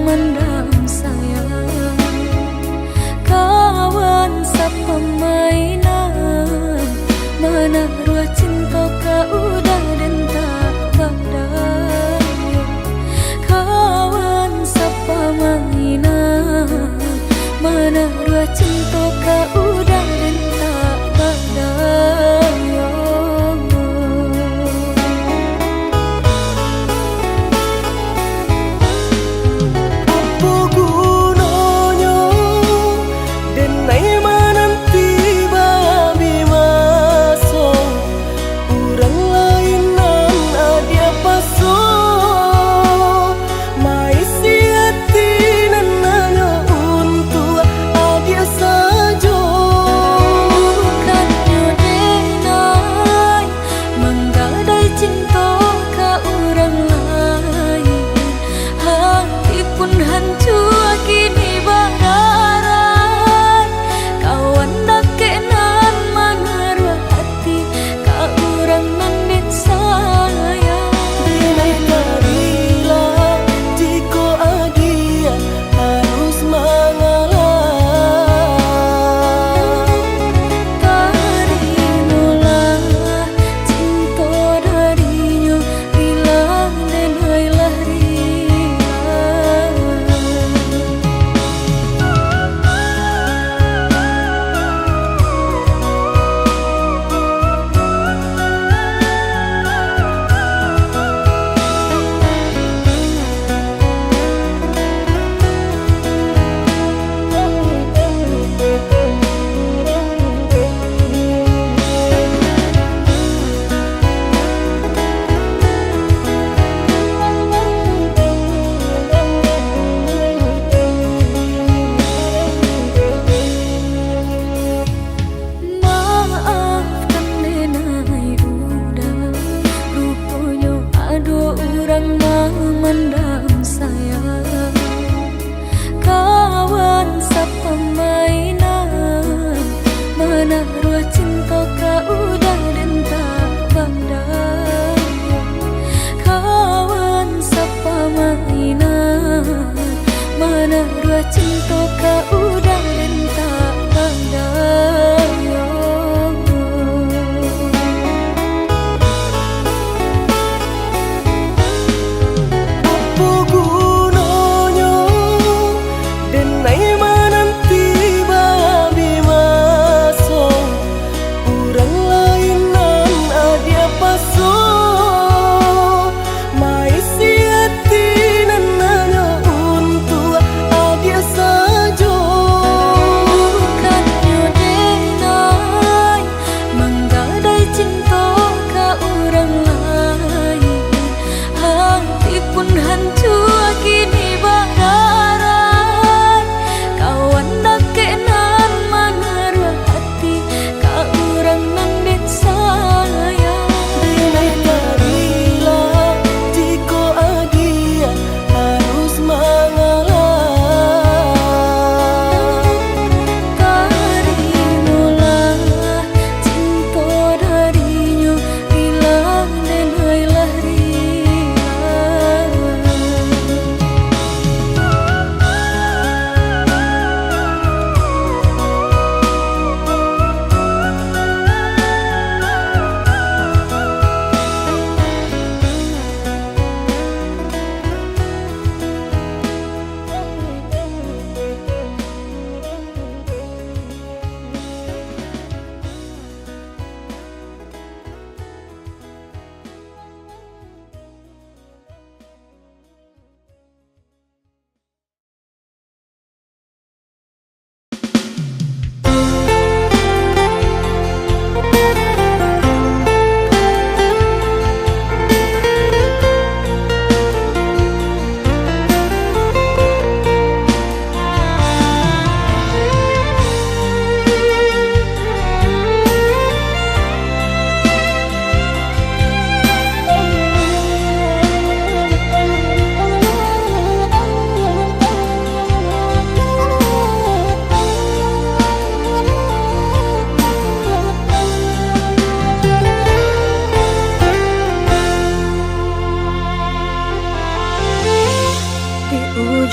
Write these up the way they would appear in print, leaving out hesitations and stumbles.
memandang saya. Kawan sepemainan, mana ruah cinta kau udah dan tak berdaya. Kawan sepemainan, mana ruah cinta kau udah dan tak berdaya. Memandang saya. Kawan sepemainan, mana ruah cinta kau udah dan tak berdaya. Kawan sepemainan, mana ruah cinta kau udah dan tak berdaya.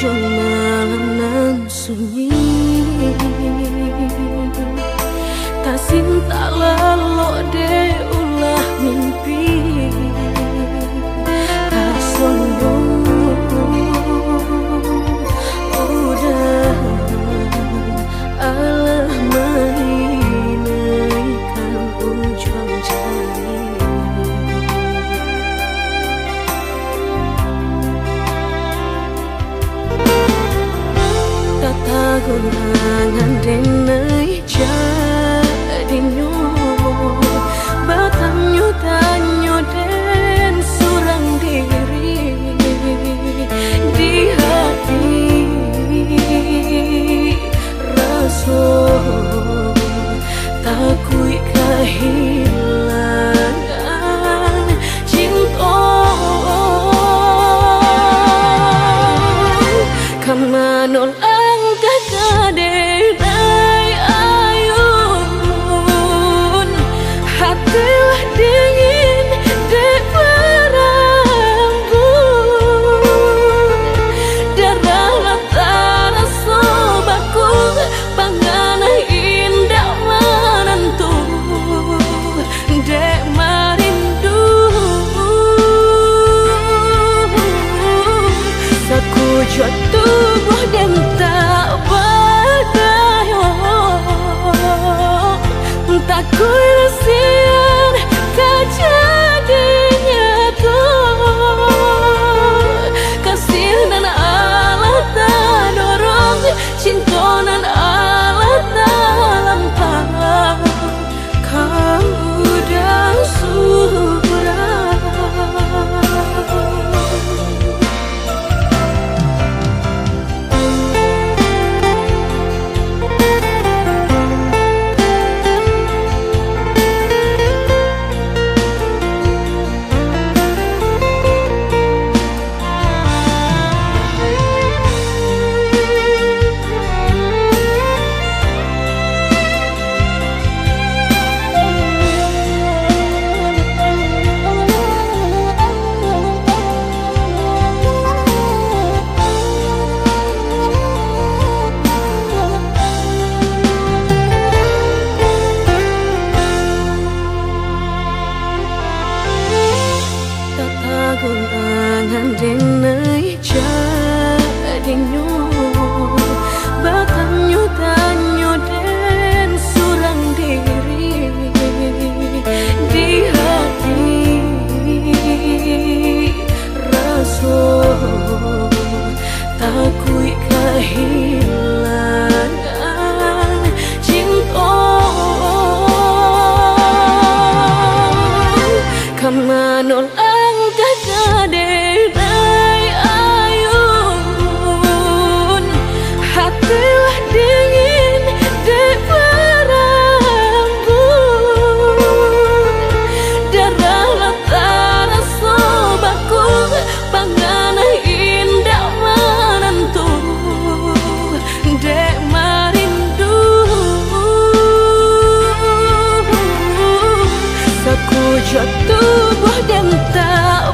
ujung malam nan sunyi, tak cinta lalu de ulah mimpi, tak sombong udah Allah menginaikan ujung jari. Gurangan denai jadi nyo batanyo tanyo den surang diri di hati raso takui kehilangan cinta kamanol kadai ayun hatilah dingin dek berambut darah latara sobaku pangana indah menentu dek marindu sakujud tubuh dan tak tak kuilasian kejadiannya tuh kasih dan Allah tak dorong cinta dan Allah tak lampau kau udah surah. Gurangan denai jadi nyo batanyo tanyo den surang diri di hati raso takui kehilangan cinta kamanol kadai ayun hatilah dingin dek berambut darah latara sobaku pangana indah menentu dek marindu sakujud tubuh dan tak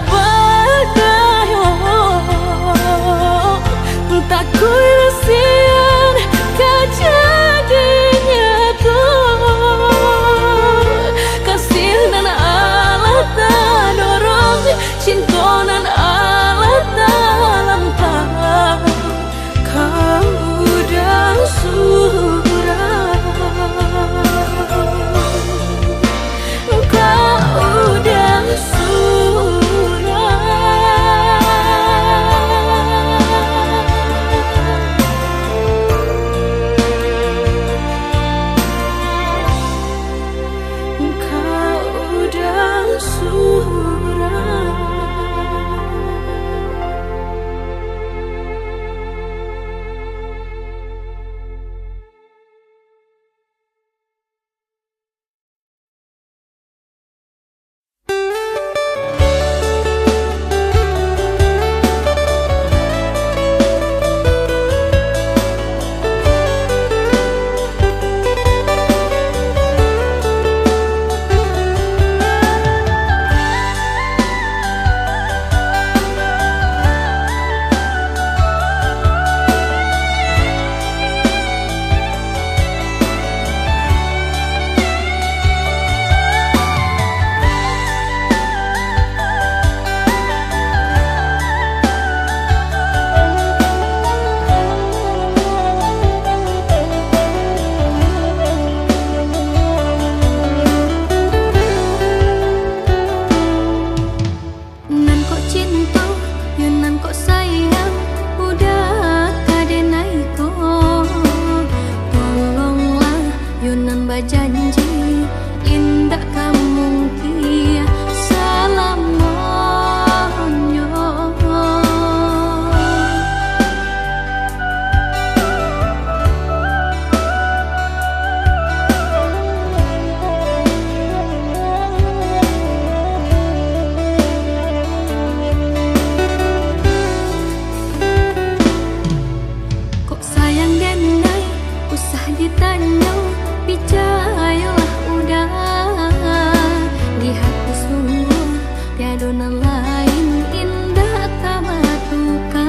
dona lain indah tabatuka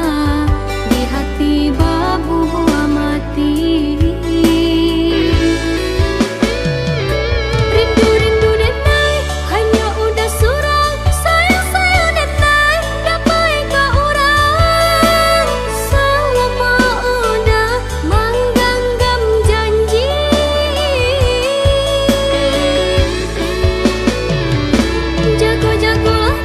di hati babu buah mati. Rindu-rindu denai hanya udah surang, sayang-sayang denai dapai ka urang. Selama udah menggenggam janji, jago-jagolah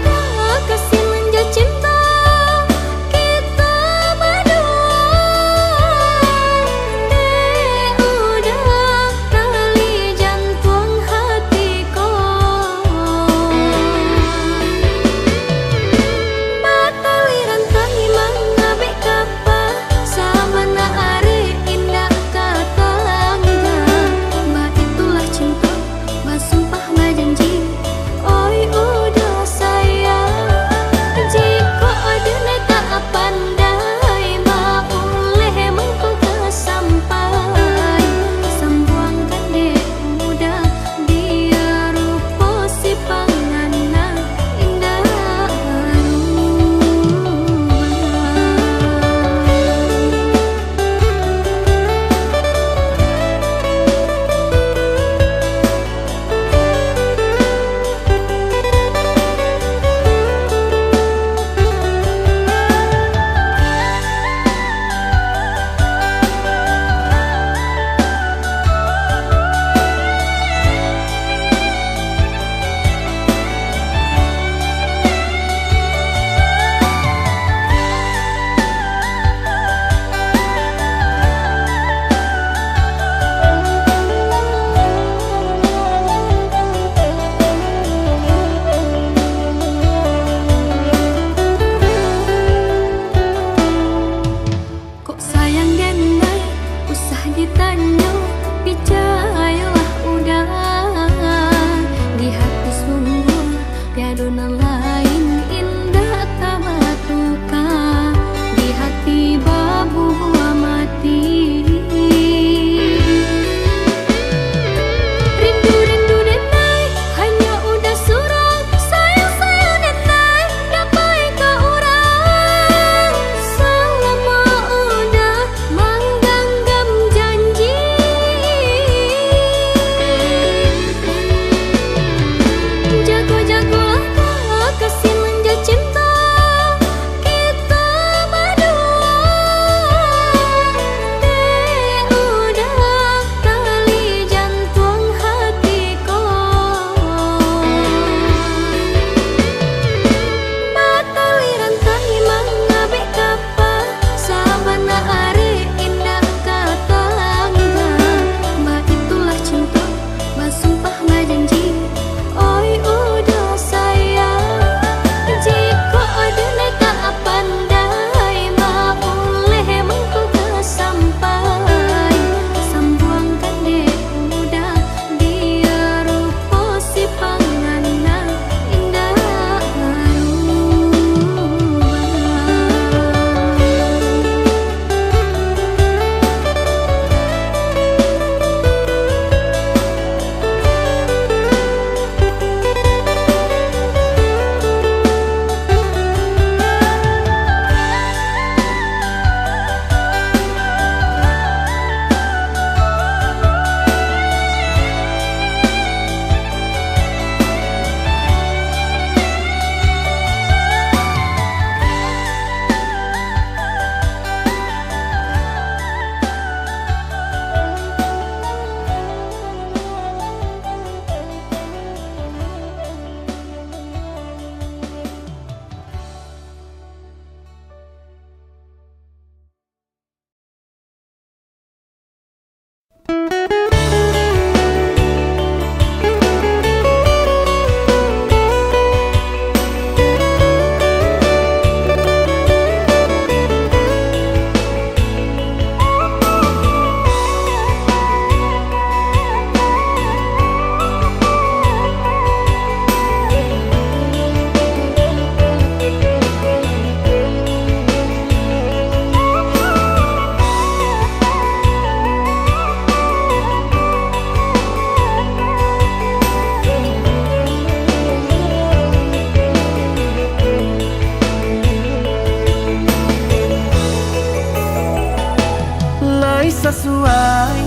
sesuai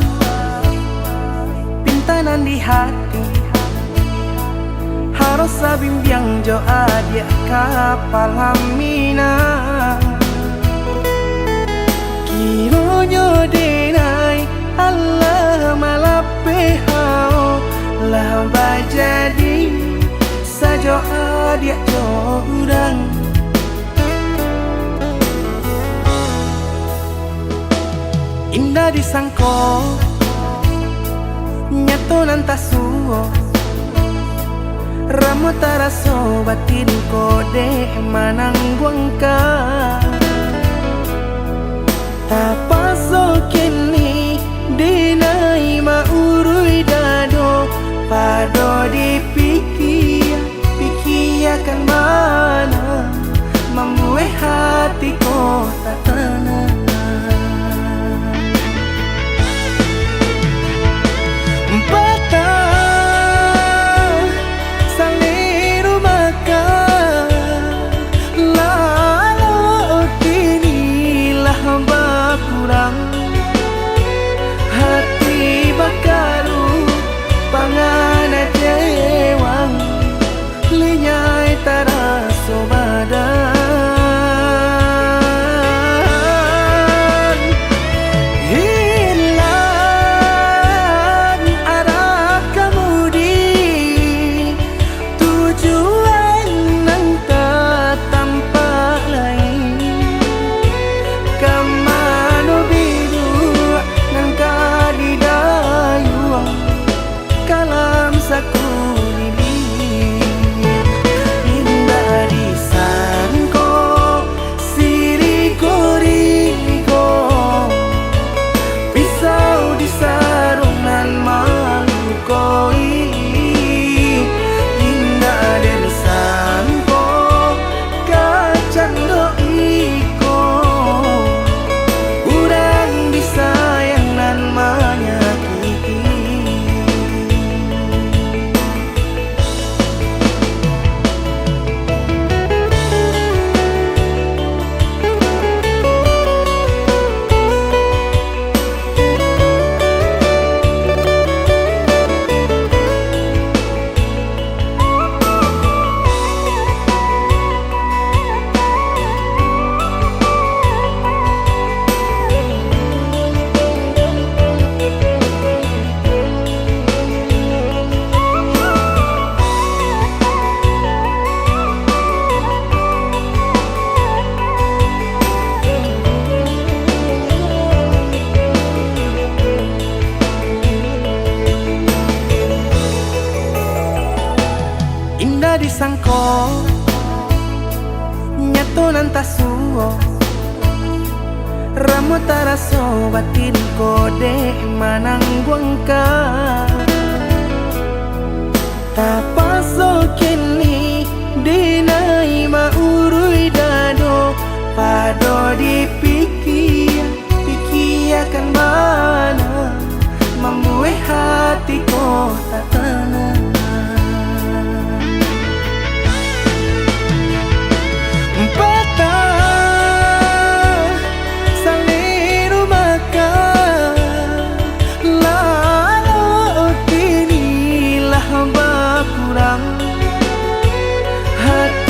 pintanan di hati. Harus sabimbiang jo adia kapal hamina. Kironyo denai Allah malape hao lah bajadi sajo adia jo urang. Indah disangko nyato nantasuo Ramo taraso batin kode manangguangka. Tapaso kini dinai maurui dado pado dipikir pikiakan mana membuat hatiku tak tenang. Hati bakaru pangana jewang linyai taraso badan. Hilang arah kemudi tujuan nang tak tampak lain. Kamano biru nang kadidayuang kalam sakulili. Indah disangko siriko-riko pisau di sarungan malukoi. Indah disangko kacang doiko urang disayang nan menyakiti. Indah disangko nyato nantasuo Ramo taraso batin kode manangguangka. Tapaso kini dinai maurui dado pado dipikir pikiakan mana membuat hatiku tak tenang. Hati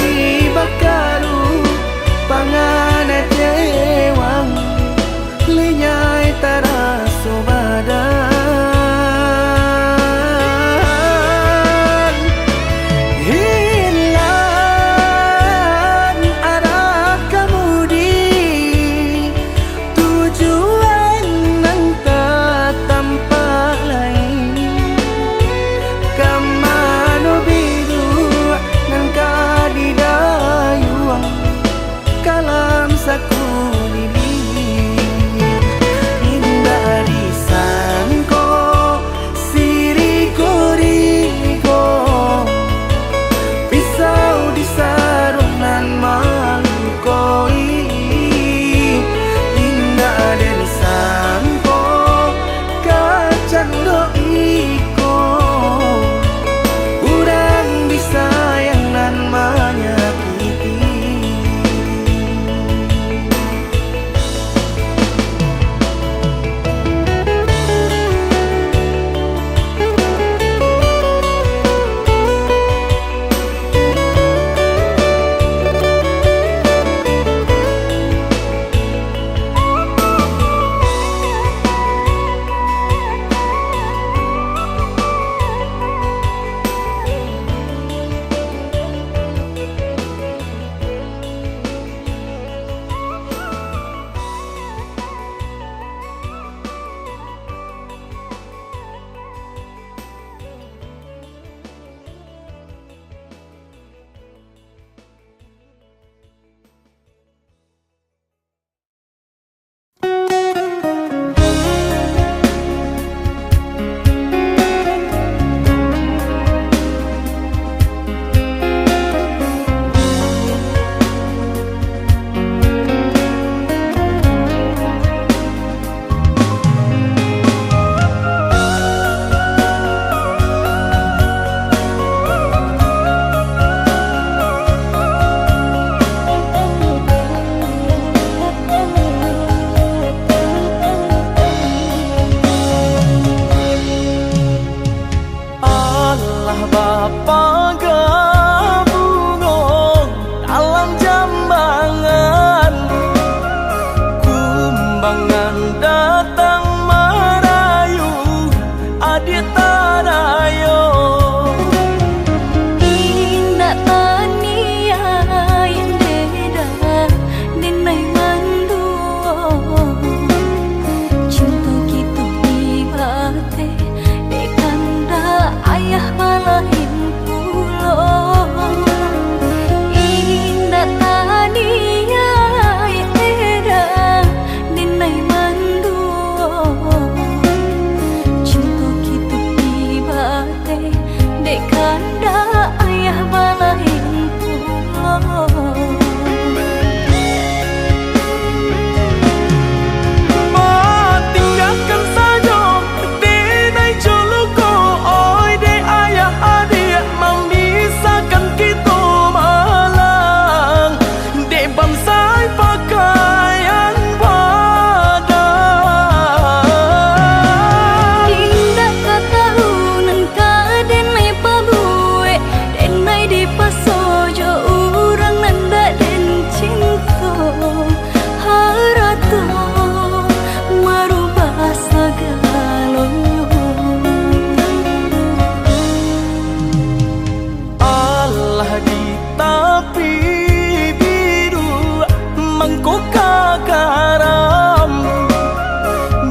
kakaram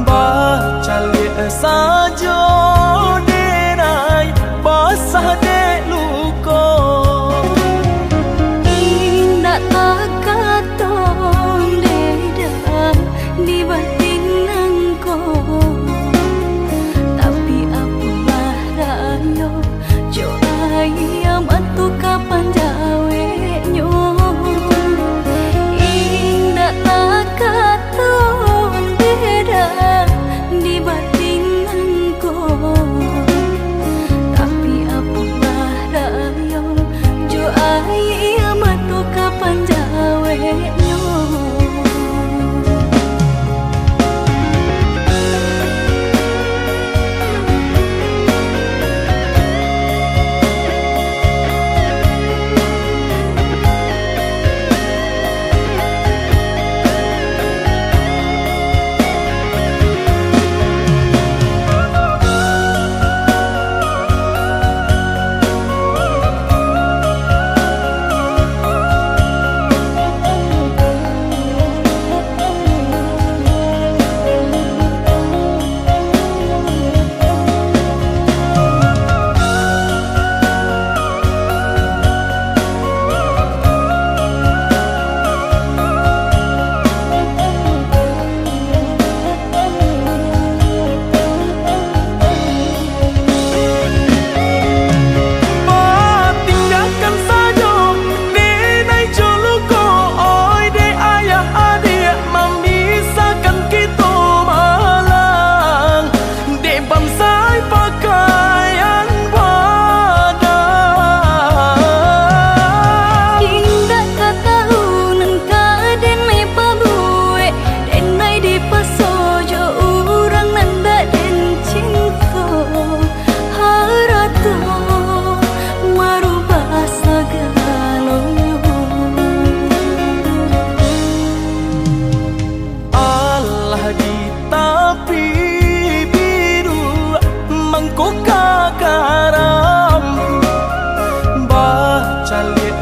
baca liat saja denai basah dek luko indah tak katon dedah di batin nangko tapi apalah rayo jo ayam atu kapan jawe nyo indah tak katon dedah di batin nangko tapi apalah rayo jo ayam atu kapan jawe nyo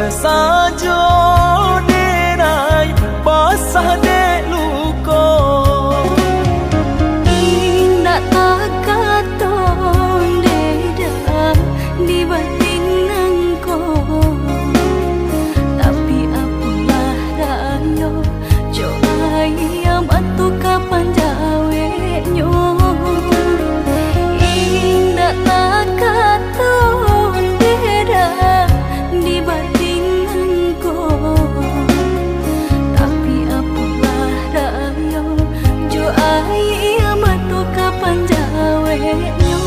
saja denai basah dek luko indah tak katon dedah di batin nangko tapi apalah rayo jo ayam atu kapan jawe nyo indah tak katon dedah di batin tapi apalah rayo jo ayam atu kapan jawe nyo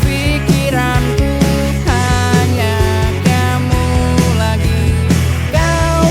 pikiranku hanya kamu lagi. Kau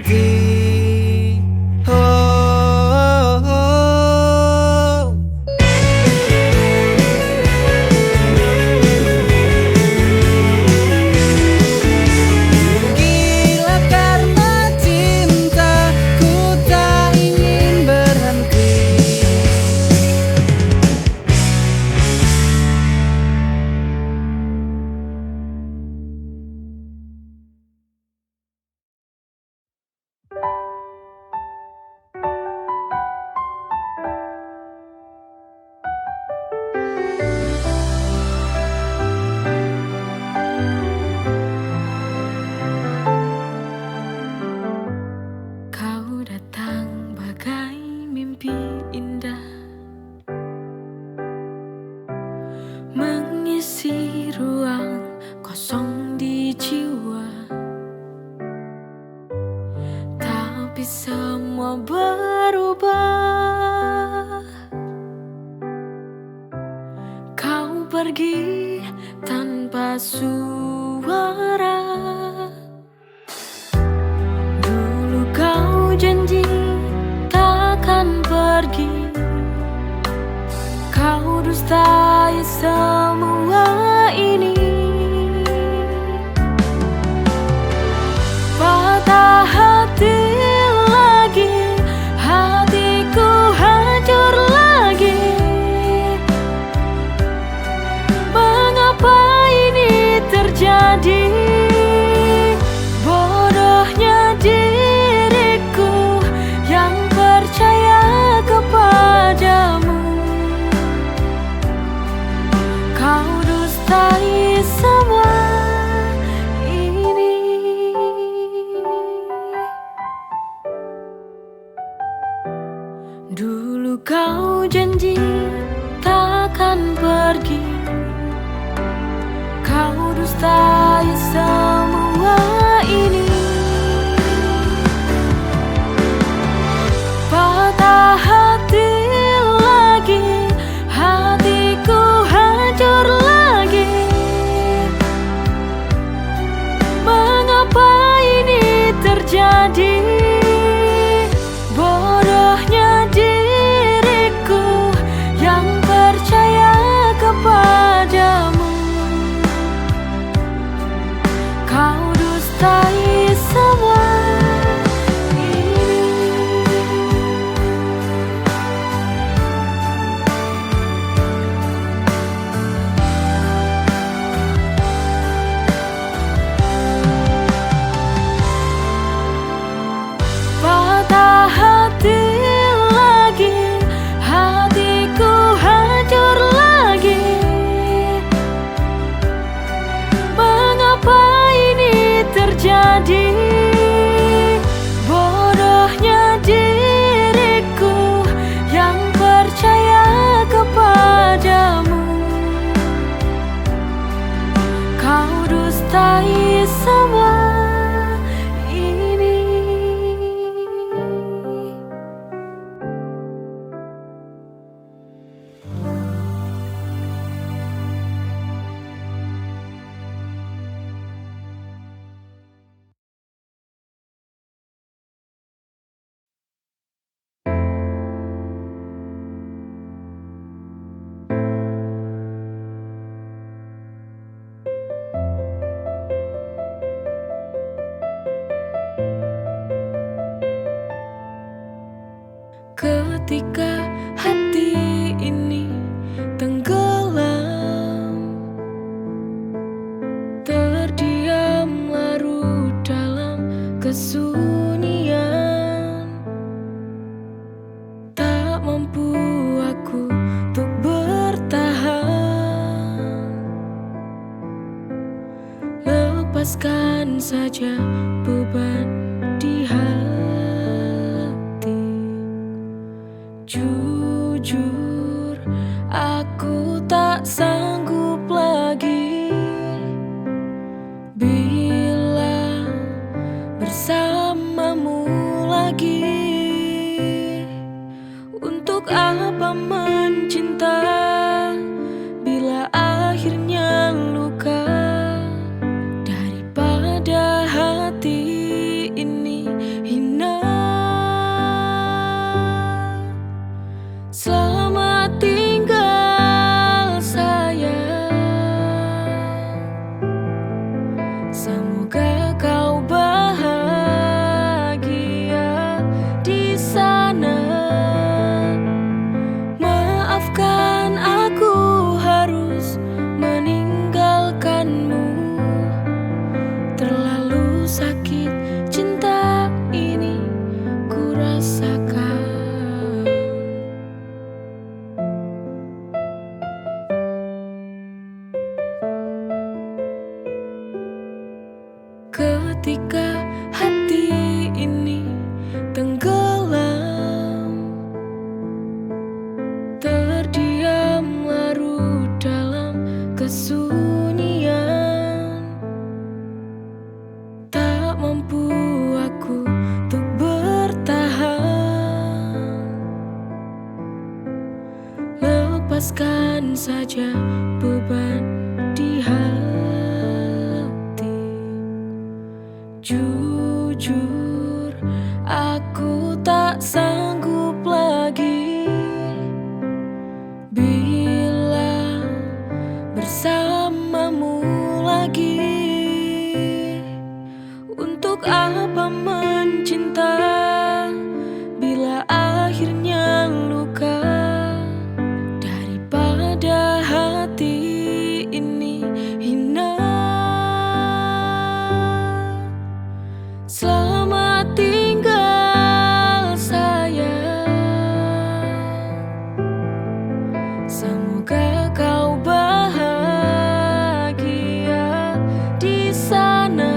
berhenti. Oh, oh, oh. Gila karena cinta, ku tak ingin berhenti. Kau datang bagai mimpi indah, mengisi ruang kosong di jiwa. Tapi semua berubah. Kau pergi tanpa suara. Dulu kau janji takkan pergi. Kau dustai semua ini. Patah hati lagi, hatiku hancur lagi. Mengapa ini terjadi? Bodohnya diriku yang percaya kepadamu. Kau dustai semua ini. Dulu kau janji takkan pergi. Kau dustai semua ini. Patah hati lagi, hatiku hancur lagi. Mengapa ini terjadi? Bodohnya diriku yang percaya kepadamu. Kau dustai semua ini. Patah hati lagi, hatiku hancur lagi. Mengapa ini terjadi? Bodohnya diriku yang percaya kepadamu. Kau dustai semua ini. Ketika hati ini tenggelam, terdiam larut dalam kesunyian. Tak mampu aku untuk bertahan. Lepaskan saja beban di hati. Jujur, aku tak sanggup lagi bila bersamamu lagi. Untuk apa mencinta bila akhirnya luka? Daripada hati ini ketika hati ini tenggelam, terdiam larut dalam kesunyian. Tak mampu aku untuk bertahan. Lepaskan saja beban di hati. Jujur, aku tak sanggup lagi bila bersamamu lagi. Untuk apa mencinta bila akhirnya luka? Daripada hati ini hina. Selamat tinggal sayang, semoga kau bahagia di sana.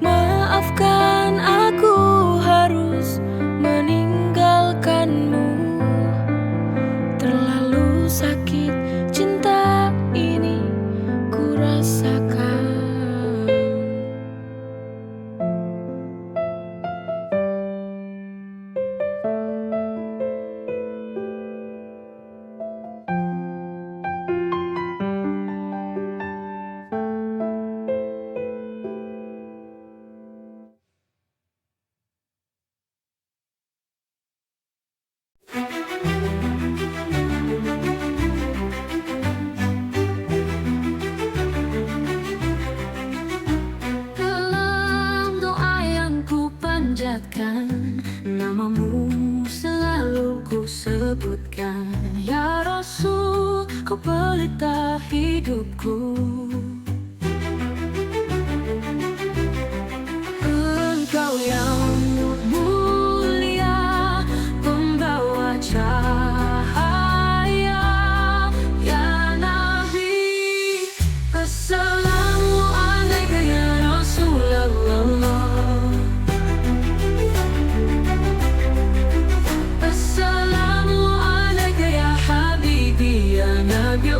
Maafkan aku harus meninggalkanmu. Terlalu sakit cinta ini ku rasakan. Dalam doa yang ku panjatkan, namamu selalu ku sebutkan. Ya Rasul, kau pelita hidupku. Engkau yang mulia, pembawa cahaya. Ya Nabi, Assalamualaikum ya Rasulullah. Assalamualaikum ya Habibi ya Nabi.